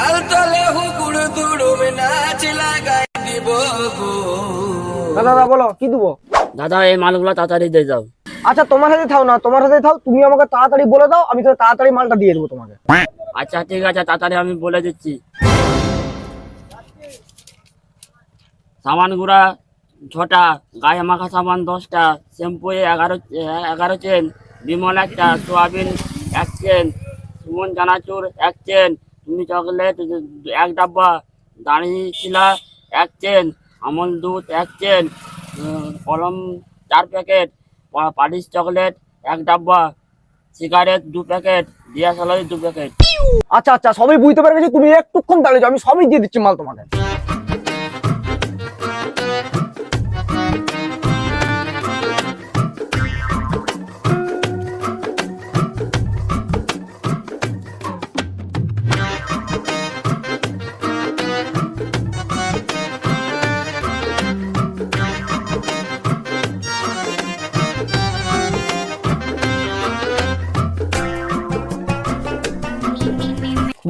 ডাল তলে হুকুড় দুড়ুম নাচ লাগাই দিব গো। দাদা বলো কি দেবো? দাদা এই মালগুলো তাড়াতাড়ি দিয়ে যাও। আচ্ছা তোমার হাতে থাও না, তোমার হাতে থাও, তুমি আমাকে তাড়াতাড়ি বলে দাও, আমি তো তাড়াতাড়ি মালটা দিয়ে দেবো তোমাকে। আচ্ছা ঠিক আছে, তাড়াতাড়ি আমি বলে দিচ্ছি। সাবান গুঁড়া 6টা, গায়ে মাখা সাবান 10টা, শ্যাম্পু 11 চেন, বিমল 1টা, সোয়াবিন 1 চেন, সুমন চানাচুর 1 চেন, তুমি চকলেট 1 ডাব্বা, দাড়ি শিলা 1 চেন, আমল দুধ 1 চেন, কলম 4 প্যাকেট, পালিশ চকলেট 1 ডাব্বা, সিগারেট 2 প্যাকেট, দিয়া সালারি 2 প্যাকেট। আচ্ছা আচ্ছা সবই বুঝতে পেরে গেছি, তুমি একটুক্ষণ দাঁড়িয়ে যাও, আমি সবই দিয়ে দিচ্ছি মাল তোমাকে।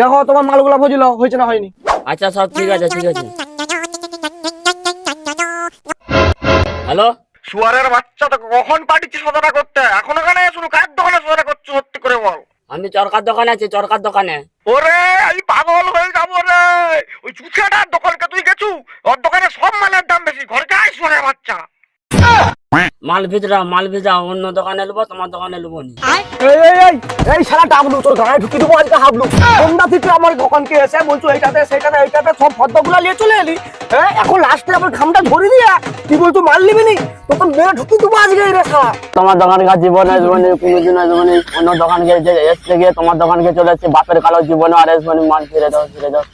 দেখো তোমার মালগুলা বুঝলো হয়েছে না হয়নি? আচ্ছা সব ঠিক আছে ঠিক আছে। হ্যালো, শুয়ারের বাচ্চা তো কখন পাঠিয়েছিস সদাটা করতে? এখন ওখানে শুধু কার দোকানে সদাটা করছো, সত্যি করে বল। আমি চরকার দোকানে আছি, চরকার দোকানে। ওরে আমি পাগল হয়ে যাবো রে, ওই চুচাটার দোকানকে তুই গেছু, ওর দোকানে সব মালের দাম বেশি, ঘরকে আয় শুয়ারের বাচ্চা। মাল ভেজা অন্য দোকানে নেবো, তোমার দোকানে নেবো নি। এই শালা ডাবলু, তোর গায়ে ঢুকি দেবো আজকে হাবলু। তোমরা থেকে আমার দোকানকে এসে বলছো এইটাতে সেইটাতে এইটাতে সব ফর্দগুলা নিয়ে চলে এলি, হ্যাঁ এখন লাস্টে আমার ঘামটা ধরে দিয়া তুই বলছো মাল নিবি নি, তখন মেয়ে ঢুকি দেবো আজকে এই রেখা। তোমার দোকানকে জীবনে কোনোদিন অন্য দোকানকে এসে গিয়ে তোমার দোকানকে চলে এসেছি, বাপের কালো জীবনে আর এসবনি, মাল ফিরে দাও ফিরে দাও।